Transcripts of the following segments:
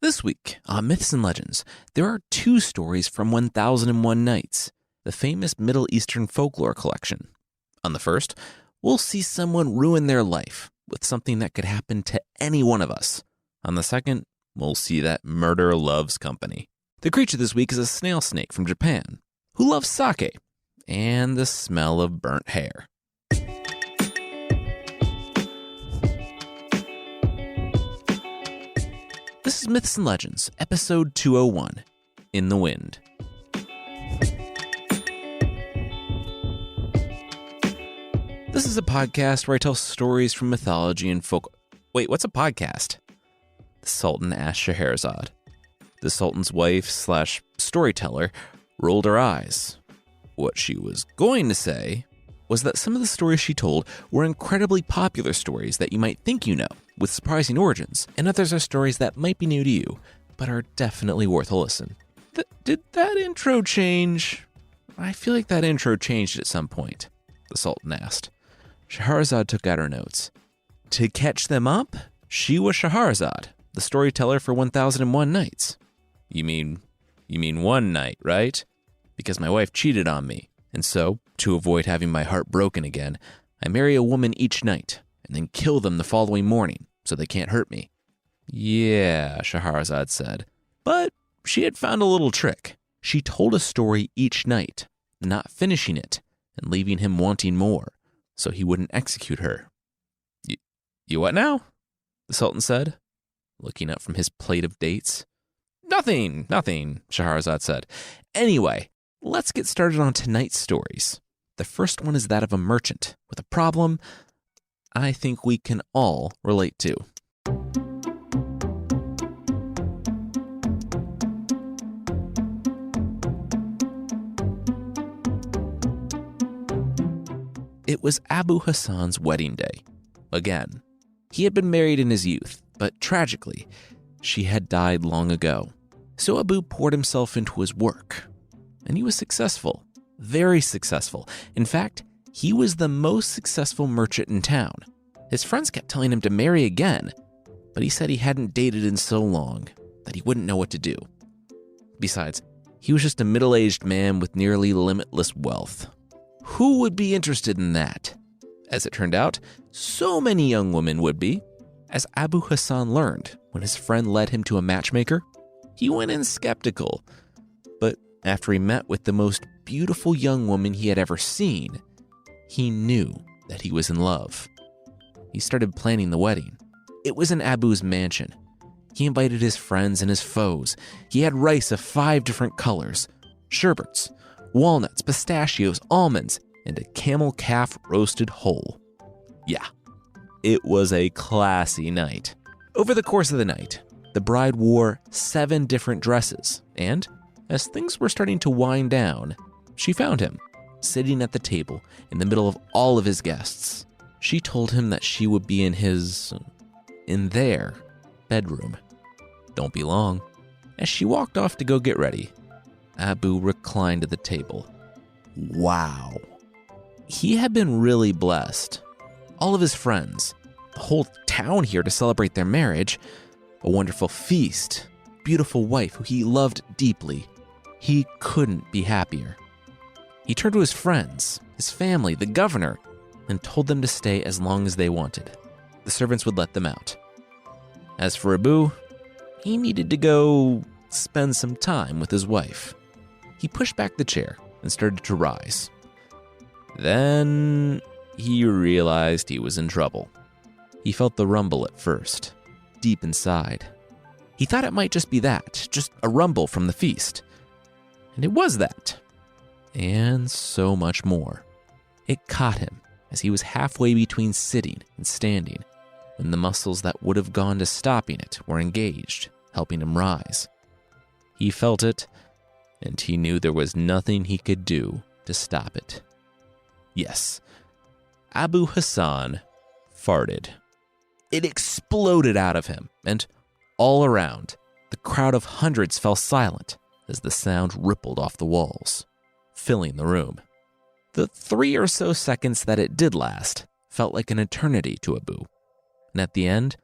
This week on Myths and Legends, there are two stories from 1001 Nights, the famous Middle Eastern folklore collection. On the first, we'll see someone ruin their life with something that could happen to any one of us. On the second, we'll see that murder loves company. The creature this week is a snail snake from Japan, who loves sake and the smell of burnt hair. This is Myths and Legends, episode 201, In the Wind. This is a podcast where I tell stories from mythology and folk. Wait, what's a podcast? The Sultan asked Scheherazade. The Sultan's wife / storyteller rolled her eyes. What she was going to say was that some of the stories she told were incredibly popular stories that you might think you know, with surprising origins, and others are stories that might be new to you, but are definitely worth a listen. Did that intro change? I feel like that intro changed at some point, the Sultan asked. Scheherazade took out her notes. To catch them up, she was Scheherazade, the storyteller for 1001 Nights. You mean one night, right? Because my wife cheated on me, and so, to avoid having my heart broken again, I marry a woman each night, and then kill them the following morning, so they can't hurt me. Yeah, Scheherazade said. But she had found a little trick. She told a story each night, not finishing it, and leaving him wanting more, so he wouldn't execute her. You what now? The Sultan said, looking up from his plate of dates. Nothing, Scheherazade said. Anyway, let's get started on tonight's stories. The first one is that of a merchant with a problem I think we can all relate to. It was Abu Hassan's wedding day. Again, he had been married in his youth, but tragically, she had died long ago. So Abu poured himself into his work, and he was successful, very successful. In fact, he was the most successful merchant in town. His friends kept telling him to marry again, but he said he hadn't dated in so long that he wouldn't know what to do. Besides, he was just a middle-aged man with nearly limitless wealth. Who would be interested in that? As it turned out, so many young women would be. As Abu Hassan learned when his friend led him to a matchmaker, he went in skeptical. But after he met with the most beautiful young woman he had ever seen, he knew that he was in love. He started planning the wedding. It was in Abu's mansion. He invited his friends and his foes. He had rice of 5 different colors, sherbets, walnuts, pistachios, almonds, and a camel calf roasted whole. Yeah, it was a classy night. Over the course of the night, the bride wore 7 different dresses, and as things were starting to wind down, she found him, sitting at the table in the middle of all of his guests. She told him that she would be in their bedroom. Don't be long. As she walked off to go get ready, Abu reclined at the table. Wow. He had been really blessed. All of his friends, the whole town here to celebrate their marriage, a wonderful feast, beautiful wife who he loved deeply. He couldn't be happier. He turned to his friends, his family, the governor, and told them to stay as long as they wanted. The servants would let them out. As for Abu, he needed to go spend some time with his wife. He pushed back the chair and started to rise. Then he realized he was in trouble. He felt the rumble at first, deep inside. He thought it might just be that, just a rumble from the feast. And it was that. And so much more. It caught him as he was halfway between sitting and standing, when the muscles that would have gone to stopping it were engaged, helping him rise. He felt it, and he knew there was nothing he could do to stop it. Yes, Abu Hassan farted. It exploded out of him, and all around, the crowd of hundreds fell silent as the sound rippled off the walls, filling the room. The 3 or so seconds that it did last felt like an eternity to Abu, and at the end,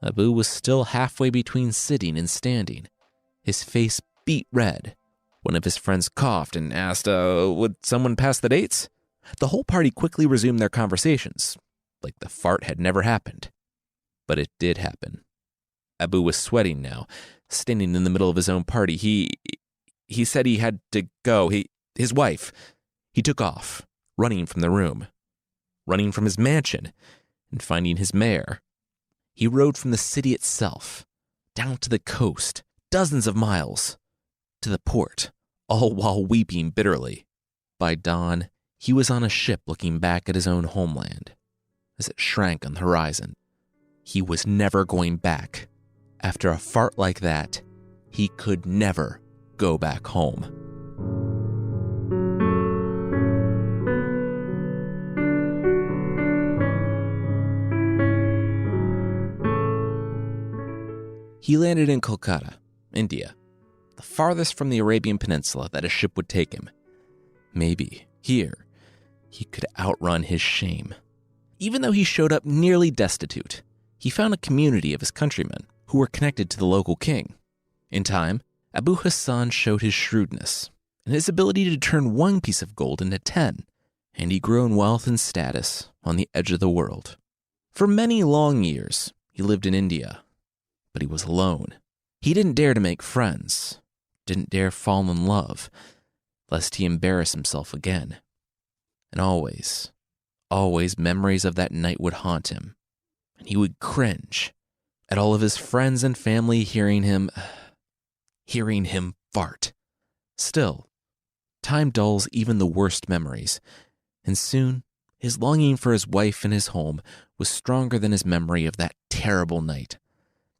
Abu was still halfway between sitting and standing. His face beet red. One of his friends coughed and asked, would someone pass the dates? The whole party quickly resumed their conversations, like the fart had never happened. But it did happen. Abu was sweating now, standing in the middle of his own party. He said he had to go. His wife. He took off, running from the room, running from his mansion, and finding his mare. He rode from the city itself, down to the coast, dozens of miles, to the port, all while weeping bitterly. By dawn, he was on a ship looking back at his own homeland, as it shrank on the horizon. He was never going back. After a fart like that, he could never go back home. He landed in Kolkata, India, the farthest from the Arabian Peninsula that a ship would take him. Maybe, here, he could outrun his shame. Even though he showed up nearly destitute, he found a community of his countrymen who were connected to the local king. In time, Abu Hassan showed his shrewdness and his ability to turn one piece of gold into 10, and he grew in wealth and status on the edge of the world. For many long years, he lived in India, but he was alone. He didn't dare to make friends, didn't dare fall in love, lest he embarrass himself again. And always memories of that night would haunt him, and he would cringe at all of his friends and family hearing him fart. Still, time dulls even the worst memories, and soon his longing for his wife and his home was stronger than his memory of that terrible night.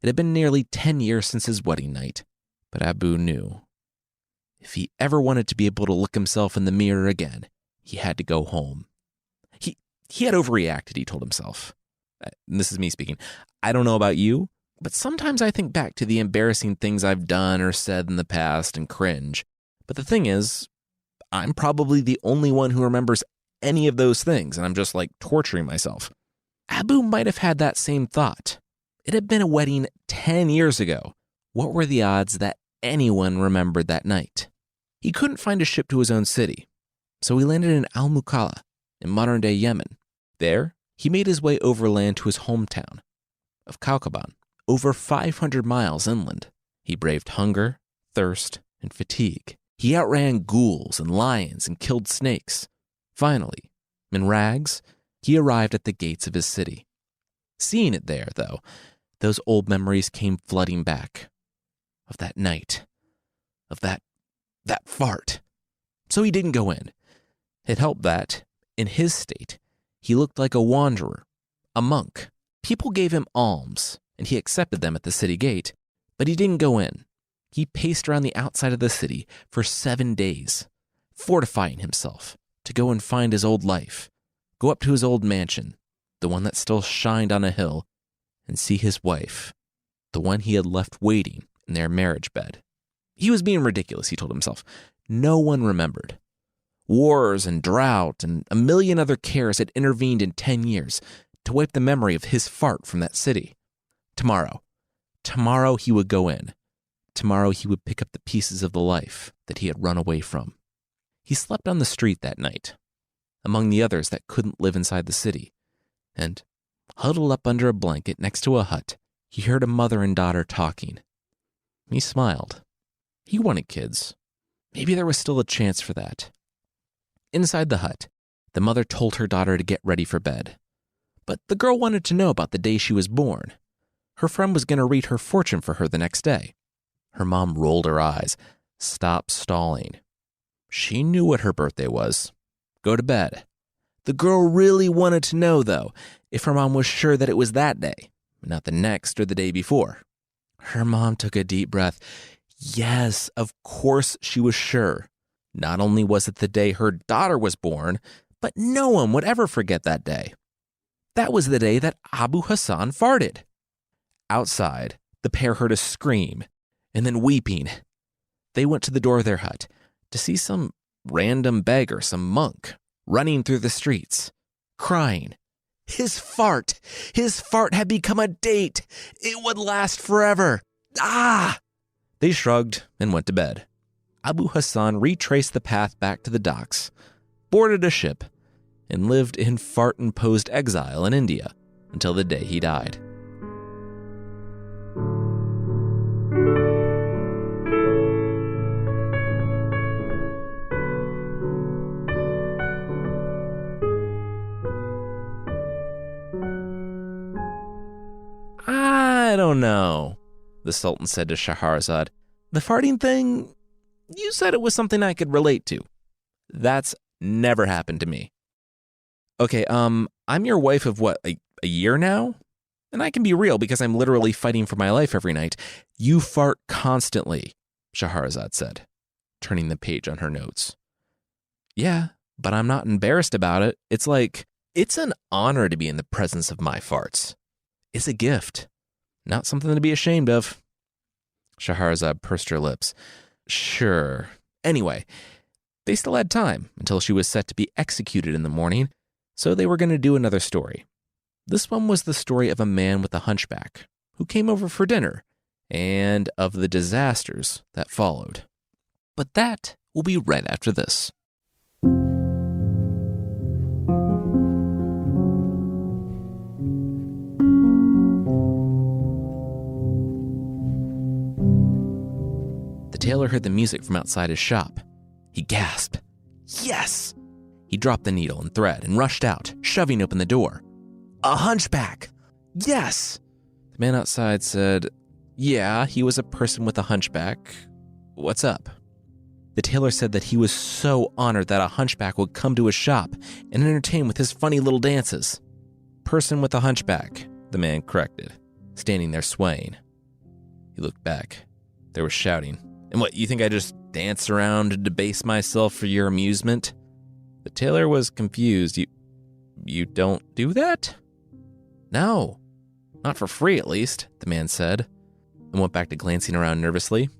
It had been nearly 10 years since his wedding night, but Abu knew if he ever wanted to be able to look himself in the mirror again, he had to go home. He had overreacted, he told himself. And this is me speaking. I don't know about you, but sometimes I think back to the embarrassing things I've done or said in the past and cringe. But the thing is, I'm probably the only one who remembers any of those things, and I'm just like torturing myself. Abu might have had that same thought. It had been a wedding 10 years ago. What were the odds that anyone remembered that night? He couldn't find a ship to his own city, so he landed in Al-Mukalla in modern-day Yemen. There, he made his way overland to his hometown of Kaukaban, over 500 miles inland. He braved hunger, thirst, and fatigue. He outran ghouls and lions and killed snakes. Finally, in rags, he arrived at the gates of his city. Seeing it there, though, those old memories came flooding back. Of that night. Of that fart. So he didn't go in. It helped that, in his state, he looked like a wanderer, a monk. People gave him alms, and he accepted them at the city gate, but he didn't go in. He paced around the outside of the city for 7 days, fortifying himself to go and find his old life, go up to his old mansion, the one that still shined on a hill, and see his wife, the one he had left waiting in their marriage bed. He was being ridiculous, he told himself. No one remembered. Wars and drought and a million other cares had intervened in 10 years to wipe the memory of his fart from that city. Tomorrow he would go in. Tomorrow he would pick up the pieces of the life that he had run away from. He slept on the street that night, among the others that couldn't live inside the city, and, huddled up under a blanket next to a hut, he heard a mother and daughter talking. He smiled. He wanted kids. Maybe there was still a chance for that. Inside the hut, the mother told her daughter to get ready for bed. But the girl wanted to know about the day she was born. Her friend was going to read her fortune for her the next day. Her mom rolled her eyes. Stop stalling. She knew what her birthday was. Go to bed. The girl really wanted to know, though, if her mom was sure that it was that day, not the next or the day before. Her mom took a deep breath. Yes, of course she was sure. Not only was it the day her daughter was born, but no one would ever forget that day. That was the day that Abu Hassan farted. Outside, the pair heard a scream, and then weeping. They went to the door of their hut to see some random beggar, some monk, running through the streets, crying, His fart had become a date. It would last forever. Ah! They shrugged and went to bed. Abu Hassan retraced the path back to the docks, boarded a ship, and lived in fart-imposed exile in India until the day he died. I don't know, the Sultan said to Scheherazade. The farting thing, you said it was something I could relate to. That's never happened to me. Okay, I'm your wife of what, a year now? And I can be real because I'm literally fighting for my life every night. You fart constantly, Scheherazade said, turning the page on her notes. Yeah, but I'm not embarrassed about it. It's an honor to be in the presence of my farts. It's a gift, not something to be ashamed of. Scheherazade pursed her lips. Sure. Anyway, they still had time until she was set to be executed in the morning, so they were going to do another story. This one was the story of a man with a hunchback who came over for dinner and of the disasters that followed. But that will be right after this. The tailor heard the music from outside his shop. He gasped. Yes! He dropped the needle and thread and rushed out, shoving open the door. A hunchback! Yes! The man outside said, yeah, he was a person with a hunchback. What's up? The tailor said that he was so honored that a hunchback would come to his shop and entertain with his funny little dances. Person with a hunchback, the man corrected, standing there swaying. He looked back. There was shouting. And what, you think I just dance around to debase myself for your amusement? The tailor was confused. You don't do that? No, not for free at least, the man said, and went back to glancing around nervously.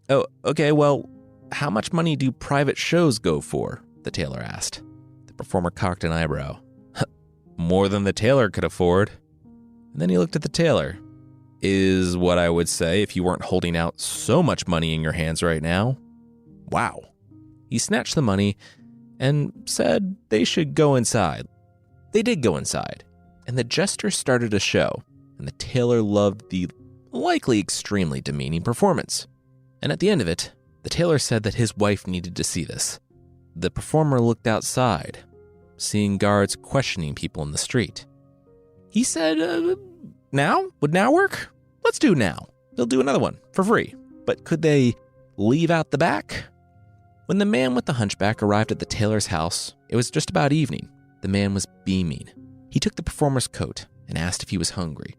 Oh, okay, well, how much money do private shows go for? The tailor asked. The performer cocked an eyebrow. More than the tailor could afford. And then he looked at the tailor. Is what I would say if you weren't holding out so much money in your hands right now. Wow. He snatched the money and said they should go inside. They did go inside, and the jester started a show, and the tailor loved the likely extremely demeaning performance. And at the end of it, the tailor said that his wife needed to see this. The performer looked outside, seeing guards questioning people in the street. He said, now? Would now work? Let's do now. They'll do another one for free. But could they leave out the back? When the man with the hunchback arrived at the tailor's house, it was just about evening. The man was beaming. He took the performer's coat and asked if he was hungry.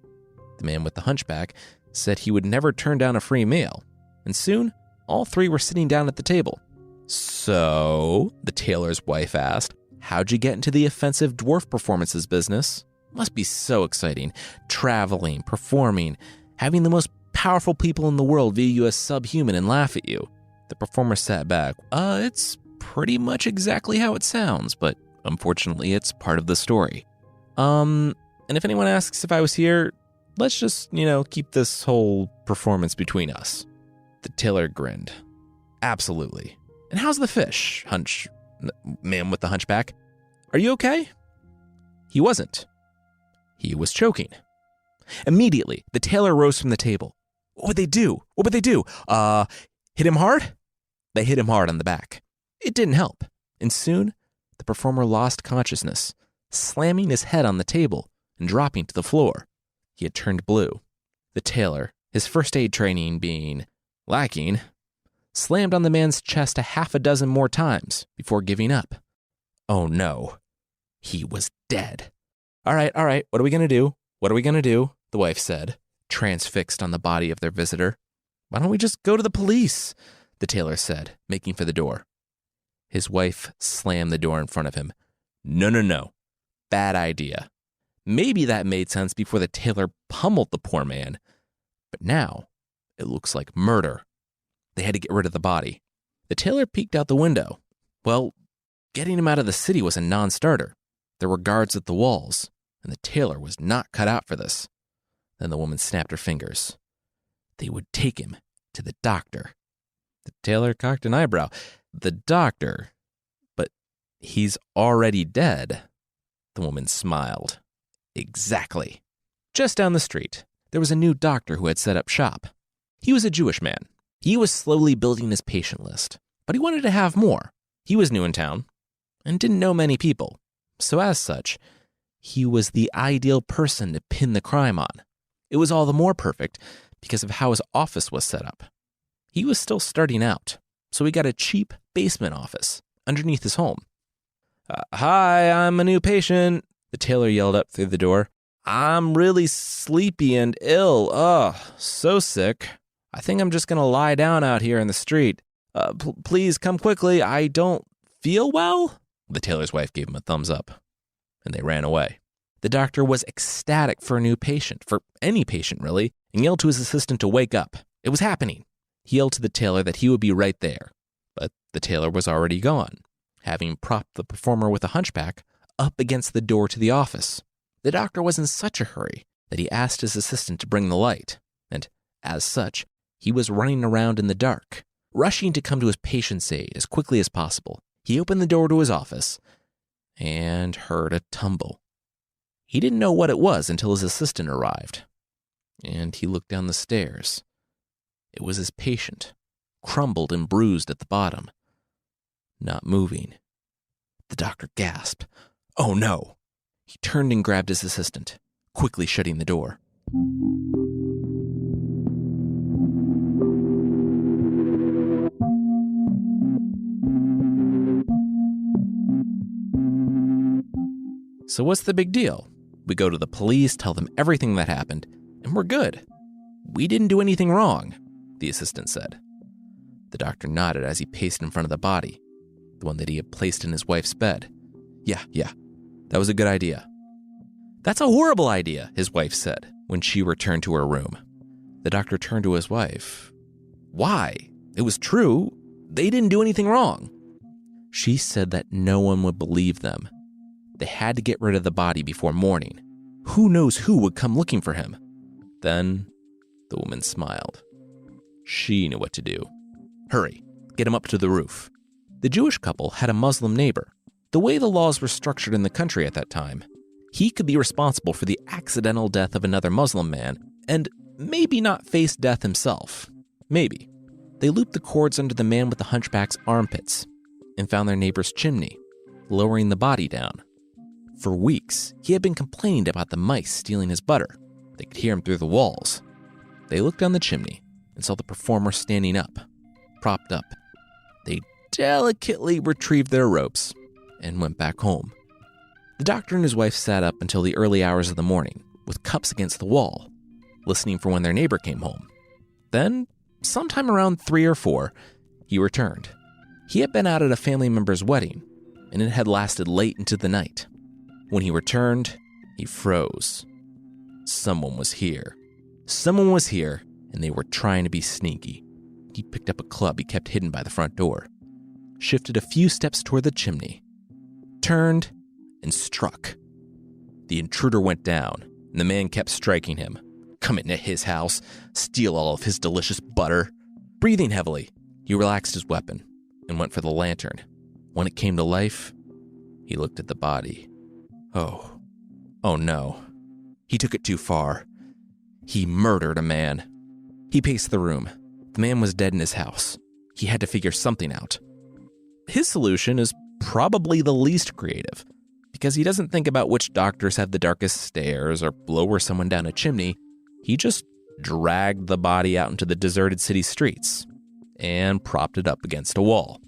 The man with the hunchback said he would never turn down a free meal. And soon, all three were sitting down at the table. So, the tailor's wife asked, how'd you get into the offensive dwarf performances business? Must be so exciting. Traveling, performing, having the most powerful people in the world view you as subhuman and laugh at you. The performer sat back. It's pretty much exactly how it sounds, but unfortunately it's part of the story. And if anyone asks if I was here, let's just, keep this whole performance between us. The tailor grinned. Absolutely. And how's the fish, man with the hunchback? Are you okay? He wasn't. He was choking. Immediately, the tailor rose from the table. What would they do? Hit him hard? They hit him hard on the back. It didn't help. And soon, the performer lost consciousness, slamming his head on the table and dropping to the floor. He had turned blue. The tailor, his first aid training being lacking, slammed on the man's chest a half a dozen more times before giving up. Oh no, he was dead. All right, what are we going to do? The wife said, transfixed on the body of their visitor. Why don't we just go to the police? The tailor said, making for the door. His wife slammed the door in front of him. No. Bad idea. Maybe that made sense before the tailor pummeled the poor man. But now, it looks like murder. They had to get rid of the body. The tailor peeked out the window. Well, getting him out of the city was a non-starter. There were guards at the walls, and the tailor was not cut out for this. Then the woman snapped her fingers. They would take him to the doctor. The tailor cocked an eyebrow. The doctor? But he's already dead. The woman smiled. Exactly. Just down the street, there was a new doctor who had set up shop. He was a Jewish man. He was slowly building his patient list, but he wanted to have more. He was new in town and didn't know many people. So as such, he was the ideal person to pin the crime on. It was all the more perfect because of how his office was set up. He was still starting out, so he got a cheap basement office underneath his home. Hi, I'm a new patient, the tailor yelled up through the door. I'm really sleepy and ill. So sick. I think I'm just going to lie down out here in the street. Please come quickly. I don't feel well. The tailor's wife gave him a thumbs up, and they ran away. The doctor was ecstatic for a new patient, for any patient really, and yelled to his assistant to wake up. It was happening. He yelled to the tailor that he would be right there, but the tailor was already gone, having propped the performer with a hunchback up against the door to the office. The doctor was in such a hurry that he asked his assistant to bring the light, and as such, he was running around in the dark, rushing to come to his patient's aid as quickly as possible. He opened the door to his office and heard a tumble. He didn't know what it was until his assistant arrived, and he looked down the stairs. It was his patient, crumbled and bruised at the bottom, not moving. The doctor gasped. Oh no! He turned and grabbed his assistant, quickly shutting the door. So what's the big deal? We go to the police, tell them everything that happened, and we're good. We didn't do anything wrong, the assistant said. The doctor nodded as he paced in front of the body, the one that he had placed in his wife's bed. Yeah, that was a good idea. That's a horrible idea, his wife said when she returned to her room. The doctor turned to his wife. Why? It was true. They didn't do anything wrong. She said that no one would believe them. They had to get rid of the body before morning. Who knows who would come looking for him? Then the woman smiled. She knew what to do. Hurry, get him up to the roof. The Jewish couple had a Muslim neighbor. The way the laws were structured in the country at that time, he could be responsible for the accidental death of another Muslim man and maybe not face death himself. Maybe. They looped the cords under the man with the hunchback's armpits and found their neighbor's chimney, lowering the body down. For weeks, he had been complaining about the mice stealing his butter. They could hear him through the walls. They looked down the chimney and saw the performer standing up, propped up. They delicately retrieved their ropes and went back home. The doctor and his wife sat up until the early hours of the morning, with cups against the wall, listening for when their neighbor came home. Then, sometime around 3 or 4, he returned. He had been out at a family member's wedding, and it had lasted late into the night. When he returned, he froze. Someone was here. Someone was here, and they were trying to be sneaky. He picked up a club he kept hidden by the front door, shifted a few steps toward the chimney, turned, and struck. The intruder went down, and the man kept striking him. Come into his house, steal all of his delicious butter. Breathing heavily, he relaxed his weapon and went for the lantern. When it came to life, he looked at the body. Oh no. He took it too far. He murdered a man. He paced the room. The man was dead in his house. He had to figure something out. His solution is probably the least creative, because he doesn't think about which doctors have the darkest stairs or lower someone down a chimney. He just dragged the body out into the deserted city streets and propped it up against a wall.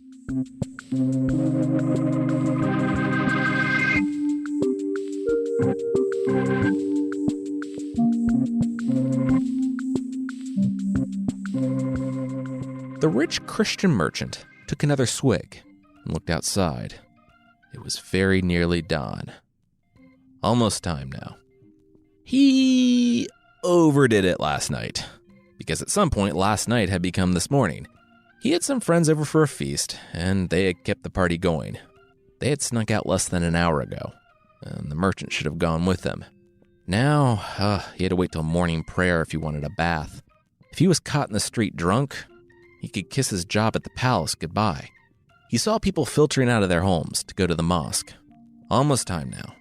The rich Christian merchant took another swig and looked outside. It was very nearly dawn. Almost time now. He overdid it last night, because at some point last night had become this morning. He had some friends over for a feast, and they had kept the party going. They had snuck out less than an hour ago, and the merchant should have gone with him. Now, he had to wait till morning prayer if he wanted a bath. If he was caught in the street drunk, he could kiss his job at the palace goodbye. He saw people filtering out of their homes to go to the mosque. Almost time now.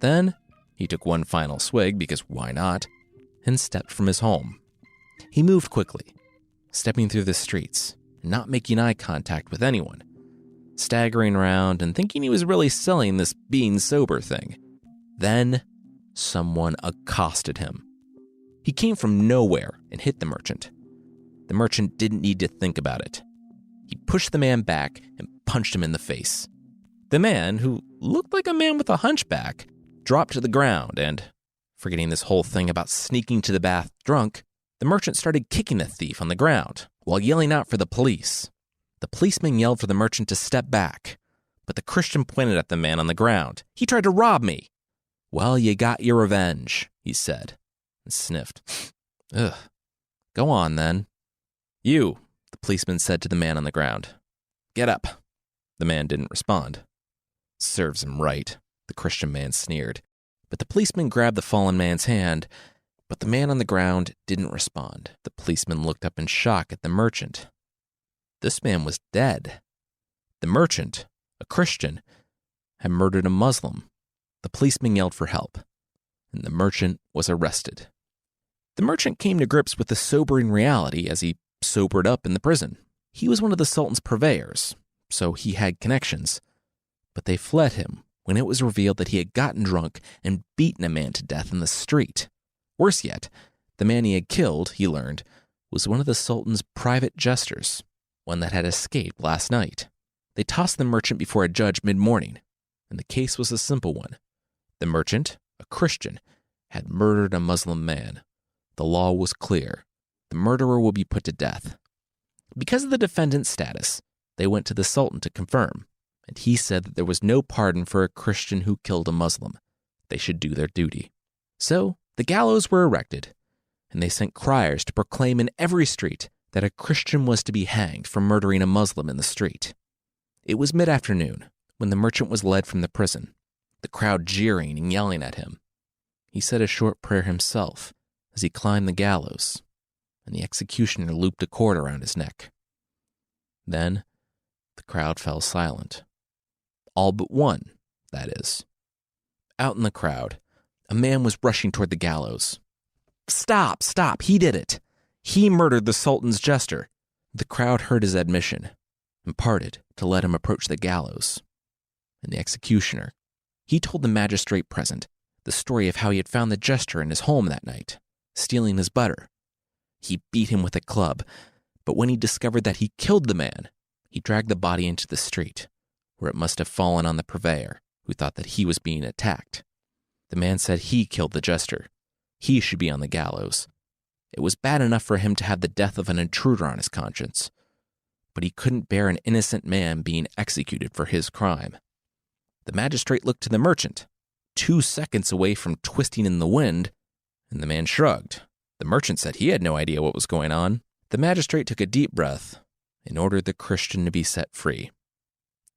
Then, he took one final swig, because why not, and stepped from his home. He moved quickly, stepping through the streets, and not making eye contact with anyone, staggering around and thinking he was really selling this being sober thing. Then, someone accosted him. He came from nowhere and hit the merchant. The merchant didn't need to think about it. He pushed the man back and punched him in the face. The man, who looked like a man with a hunchback, dropped to the ground and, forgetting this whole thing about sneaking to the bath drunk, the merchant started kicking the thief on the ground while yelling out for the police. The policeman yelled for the merchant to step back, but the Christian pointed at the man on the ground. "He tried to rob me." "Well, you got your revenge," he said, and sniffed. "Ugh. Go on, then." "You," the policeman said to the man on the ground. "Get up." The man didn't respond. "Serves him right," the Christian man sneered. But the policeman grabbed the fallen man's hand, but the man on the ground didn't respond. The policeman looked up in shock at the merchant. This man was dead. The merchant, a Christian, had murdered a Muslim. The policeman yelled for help, and the merchant was arrested. The merchant came to grips with the sobering reality as he sobered up in the prison. He was one of the Sultan's purveyors, so he had connections. But they fled him when it was revealed that he had gotten drunk and beaten a man to death in the street. Worse yet, the man he had killed, he learned, was one of the Sultan's private jesters, one that had escaped last night. They tossed the merchant before a judge mid-morning, and the case was a simple one. The merchant, a Christian, had murdered a Muslim man. The law was clear. The murderer would be put to death. Because of the defendant's status, they went to the Sultan to confirm, and he said that there was no pardon for a Christian who killed a Muslim. They should do their duty. So the gallows were erected, and they sent criers to proclaim in every street that a Christian was to be hanged for murdering a Muslim in the street. It was mid-afternoon when the merchant was led from the prison, the crowd jeering and yelling at him. He said a short prayer himself as he climbed the gallows, and the executioner looped a cord around his neck. Then the crowd fell silent. All but one, that is. Out in the crowd, a man was rushing toward the gallows. Stop! He did it! He murdered the Sultan's jester." The crowd heard his admission and parted to let him approach the gallows. And the executioner, he told the magistrate present the story of how he had found the jester in his home that night, stealing his butter. He beat him with a club, but when he discovered that he killed the man, he dragged the body into the street, where it must have fallen on the purveyor, who thought that he was being attacked. The man said he killed the jester. He should be on the gallows. It was bad enough for him to have the death of an intruder on his conscience, but he couldn't bear an innocent man being executed for his crime. The magistrate looked to the merchant, 2 seconds away from twisting in the wind, and the man shrugged. The merchant said he had no idea what was going on. The magistrate took a deep breath and ordered the Christian to be set free.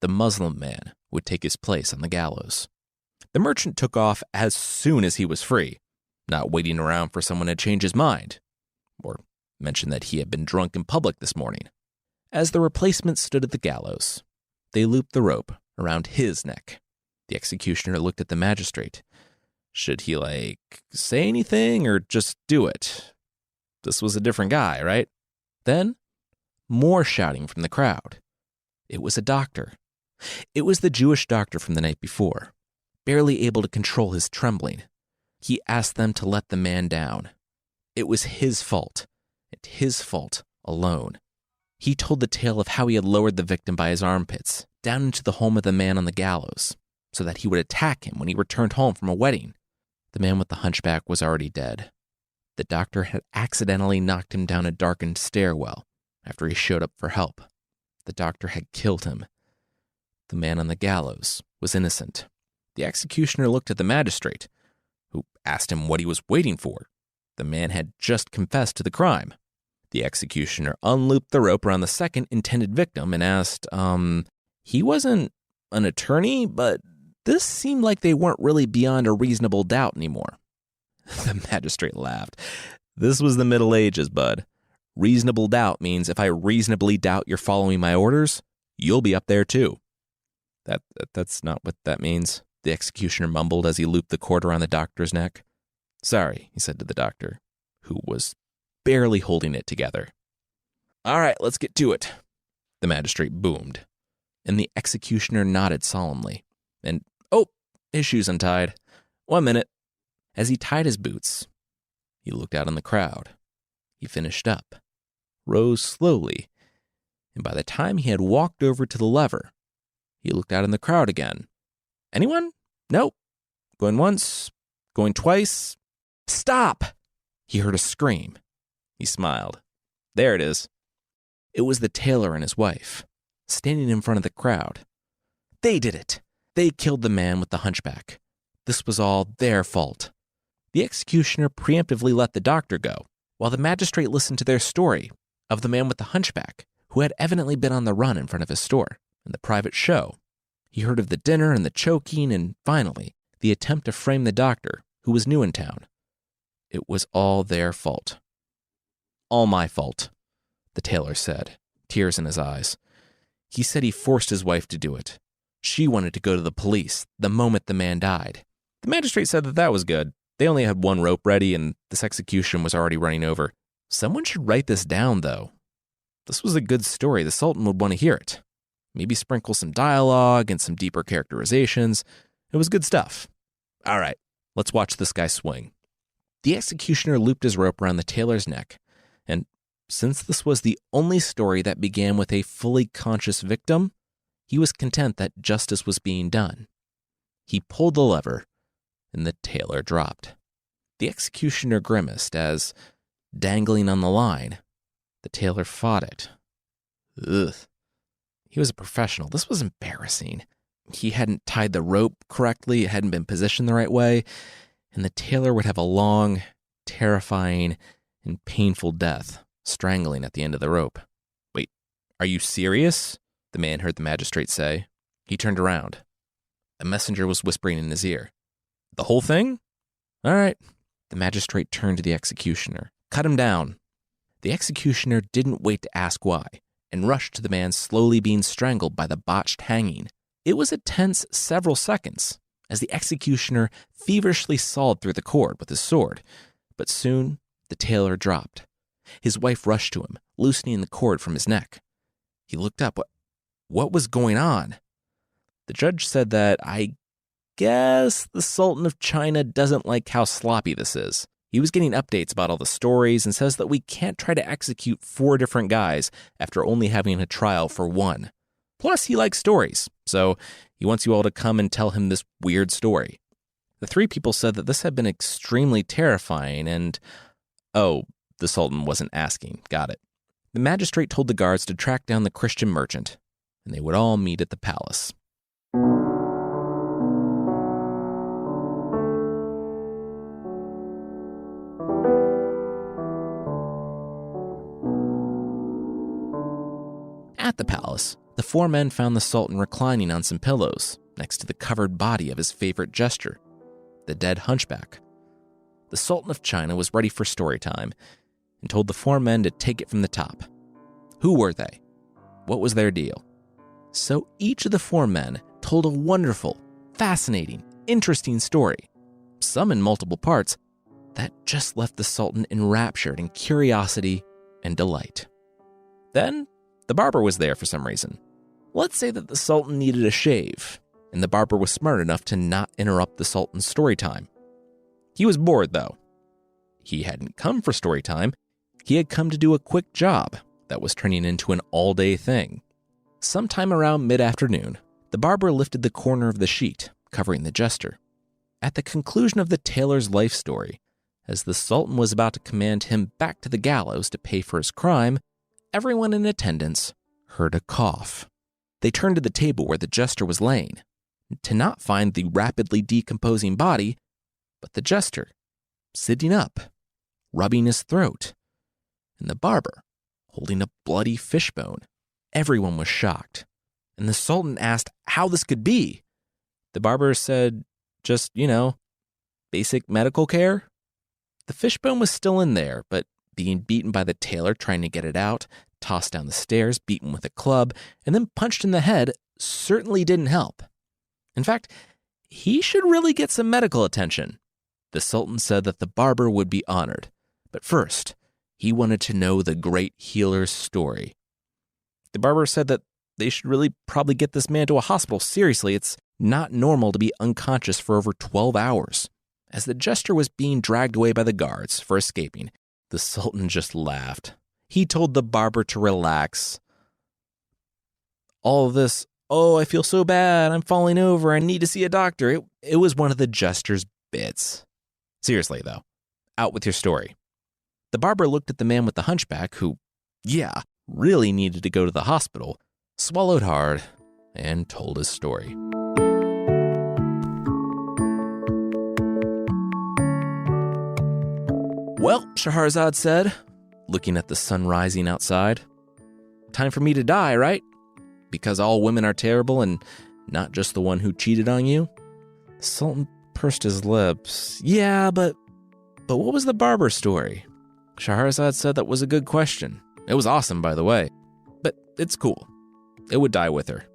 The Muslim man would take his place on the gallows. The merchant took off as soon as he was free, not waiting around for someone to change his mind, or mention that he had been drunk in public this morning. As the replacement stood at the gallows, they looped the rope around his neck. The executioner looked at the magistrate. Should he, say anything or just do it? This was a different guy, right? Then, more shouting from the crowd. It was a doctor. It was the Jewish doctor from the night before, barely able to control his trembling. He asked them to let the man down. It was his fault, and his fault alone. He told the tale of how he had lowered the victim by his armpits down into the home of the man on the gallows, so that he would attack him when he returned home from a wedding. The man with the hunchback was already dead. The doctor had accidentally knocked him down a darkened stairwell after he showed up for help. The doctor had killed him. The man on the gallows was innocent. The executioner looked at the magistrate, who asked him what he was waiting for. The man had just confessed to the crime. The executioner unlooped the rope around the second intended victim and asked, he wasn't an attorney, but this seemed like they weren't really beyond a reasonable doubt anymore. The magistrate laughed. This was the Middle Ages, bud. Reasonable doubt means if I reasonably doubt you're following my orders, you'll be up there too. That's not what that means, the executioner mumbled as he looped the cord around the doctor's neck. Sorry, he said to the doctor, who was barely holding it together. All right, let's get to it, the magistrate boomed, and the executioner nodded solemnly. And, his shoes untied. 1 minute. As he tied his boots, he looked out on the crowd. He finished up, rose slowly, and by the time he had walked over to the lever, he looked out in the crowd again. Anyone? Nope. Going once, going twice. Stop! He heard a scream. He smiled. There it is. It was the tailor and his wife, standing in front of the crowd. They did it. They killed the man with the hunchback. This was all their fault. The executioner preemptively let the doctor go, while the magistrate listened to their story of the man with the hunchback, who had evidently been on the run in front of his store, and the private show. He heard of the dinner and the choking, and finally, the attempt to frame the doctor, who was new in town. It was all their fault. All my fault, the tailor said, tears in his eyes. He said he forced his wife to do it. She wanted to go to the police the moment the man died. The magistrate said that was good. They only had one rope ready, and this execution was already running over. Someone should write this down, though. This was a good story. The Sultan would want to hear it. Maybe sprinkle some dialogue and some deeper characterizations. It was good stuff. All right, let's watch this guy swing. The executioner looped his rope around the tailor's neck, and since this was the only story that began with a fully conscious victim, he was content that justice was being done. He pulled the lever, and the tailor dropped. The executioner grimaced as, dangling on the line, the tailor fought it. Ugh. He was a professional. This was embarrassing. He hadn't tied the rope correctly, it hadn't been positioned the right way, and the tailor would have a long, terrifying, and painful death, strangling at the end of the rope. Wait, are you serious? The man heard the magistrate say. He turned around. A messenger was whispering in his ear. The whole thing? All right. The magistrate turned to the executioner. Cut him down. The executioner didn't wait to ask why, and rushed to the man slowly being strangled by the botched hanging. It was a tense several seconds, as the executioner feverishly sawed through the cord with his sword, but soon the tailor dropped. His wife rushed to him, loosening the cord from his neck. He looked up. What was going on? The judge said that, I guess the Sultan of China doesn't like how sloppy this is. He was getting updates about all the stories and says that we can't try to execute 4 different guys after only having a trial for 1. Plus, he likes stories, so he wants you all to come and tell him this weird story. The 3 people said that this had been extremely terrifying and, the Sultan wasn't asking. Got it. The magistrate told the guards to track down the Christian merchant, and they would all meet at the palace. At the palace, the 4 men found the Sultan reclining on some pillows next to the covered body of his favorite jester, the dead hunchback. The Sultan of China was ready for story time and told the 4 men to take it from the top. Who were they? What was their deal? So each of the 4 men told a wonderful, fascinating, interesting story, some in multiple parts, that just left the Sultan enraptured in curiosity and delight. Then, the barber was there for some reason. Let's say that the Sultan needed a shave, and the barber was smart enough to not interrupt the Sultan's story time. He was bored, though. He hadn't come for story time. He had come to do a quick job that was turning into an all-day thing. Sometime around mid-afternoon, the barber lifted the corner of the sheet, covering the jester. At the conclusion of the tailor's life story, as the Sultan was about to command him back to the gallows to pay for his crime, everyone in attendance heard a cough. They turned to the table where the jester was laying, to not find the rapidly decomposing body, but the jester, sitting up, rubbing his throat, and the barber holding a bloody fishbone. Everyone was shocked, and the Sultan asked how this could be. The barber said, just, basic medical care. The fishbone was still in there, but being beaten by the tailor trying to get it out, tossed down the stairs, beaten with a club, and then punched in the head certainly didn't help. In fact, he should really get some medical attention. The Sultan said that the barber would be honored, but first, he wanted to know the great healer's story. The barber said that they should really probably get this man to a hospital. Seriously, it's not normal to be unconscious for over 12 hours. As the jester was being dragged away by the guards for escaping, the Sultan just laughed. He told the barber to relax. All of this, "Oh, I feel so bad, I'm falling over, I need to see a doctor," it was one of the jester's bits. Seriously, though, out with your story. The barber looked at the man with the hunchback who, really needed to go to the hospital, swallowed hard, and told his story. "Well," Scheherazade said, looking at the sun rising outside, "time for me to die, right? Because all women are terrible and not just the one who cheated on you?" The Sultan pursed his lips. "Yeah, but what was the barber story?" Scheherazade said that was a good question. It was awesome, by the way. But it's cool. It would die with her.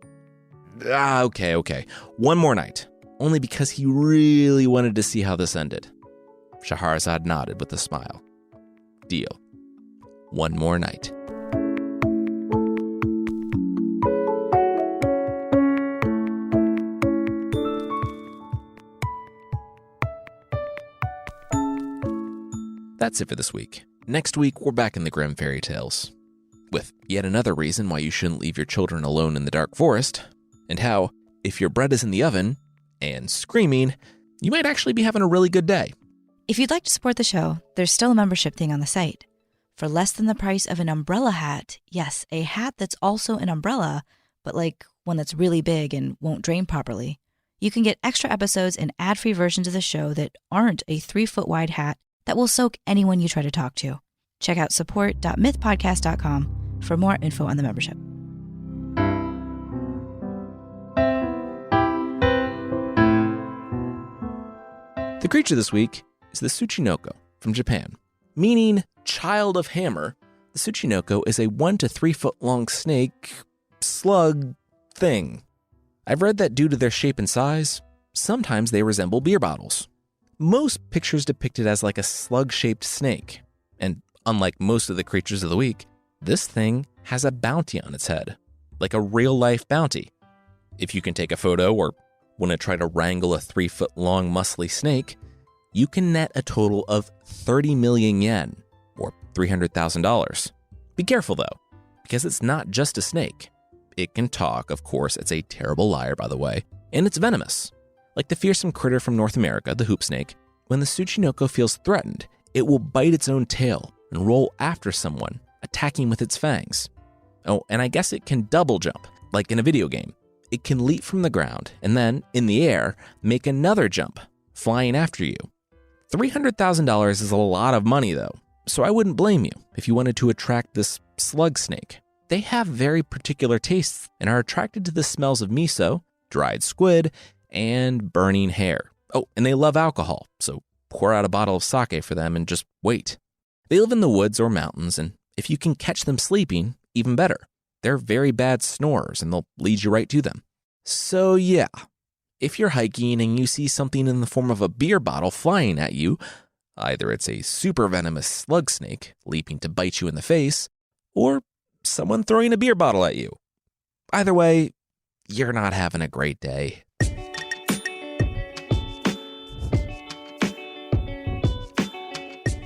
Okay. One more night. Only because he really wanted to see how this ended. Scheherazade nodded with a smile. Deal. One more night. That's it for this week. Next week, we're back in the grim fairy tales, with yet another reason why you shouldn't leave your children alone in the dark forest, and how, if your bread is in the oven and screaming, you might actually be having a really good day. If you'd like to support the show, there's still a membership thing on the site. For less than the price of an umbrella hat, yes, a hat that's also an umbrella, but like one that's really big and won't drain properly, you can get extra episodes and ad-free versions of the show that aren't a 3-foot wide hat that will soak anyone you try to talk to. Check out support.mythpodcast.com for more info on the membership. The creature this week is the Tsuchinoko from Japan. Meaning child of hammer, the Tsuchinoko is a 1 to 3 foot long snake, slug thing. I've read that due to their shape and size, sometimes they resemble beer bottles. Most pictures depict it as like a slug-shaped snake. And unlike most of the creatures of the week, this thing has a bounty on its head, like a real-life bounty. If you can take a photo or want to try to wrangle a 3 foot long muscly snake, you can net a total of 30 million yen, or $300,000. Be careful though, because it's not just a snake. It can talk, of course, it's a terrible liar by the way, and it's venomous. Like the fearsome critter from North America, the hoop snake, when the Tsuchinoko feels threatened, it will bite its own tail and roll after someone, attacking with its fangs. Oh, and I guess it can double jump, like in a video game. It can leap from the ground and then, in the air, make another jump, flying after you. $300,000 is a lot of money though, so I wouldn't blame you if you wanted to attract this slug snake. They have very particular tastes and are attracted to the smells of miso, dried squid, and burning hair. Oh, and they love alcohol, so pour out a bottle of sake for them and just wait. They live in the woods or mountains, and if you can catch them sleeping, even better. They're very bad snorers, and they'll lead you right to them. So yeah, if you're hiking and you see something in the form of a beer bottle flying at you, either it's a super venomous slug snake leaping to bite you in the face, or someone throwing a beer bottle at you. Either way, you're not having a great day.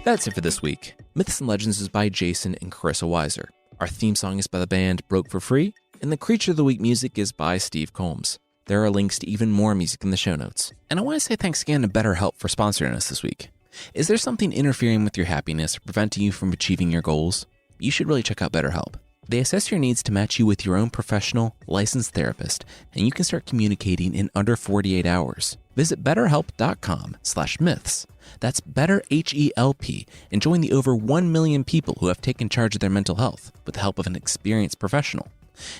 That's it for this week. Myths and Legends is by Jason and Carissa Weiser. Our theme song is by the band Broke for Free, and the Creature of the Week music is by Steve Combs. There are links to even more music in the show notes. And I want to say thanks again to BetterHelp for sponsoring us this week. Is there something interfering with your happiness or preventing you from achieving your goals? You should really check out BetterHelp. They assess your needs to match you with your own professional, licensed therapist, and you can start communicating in under 48 hours. Visit betterhelp.com/myths. That's BetterHelp and join the over 1 million people who have taken charge of their mental health with the help of an experienced professional.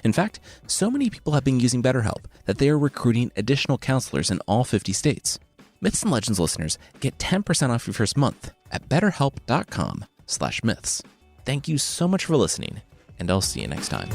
In fact, so many people have been using BetterHelp that they are recruiting additional counselors in all 50 states. Myths and Legends listeners get 10% off your first month at betterhelp.com/myths. Thank you so much for listening, and I'll see you next time.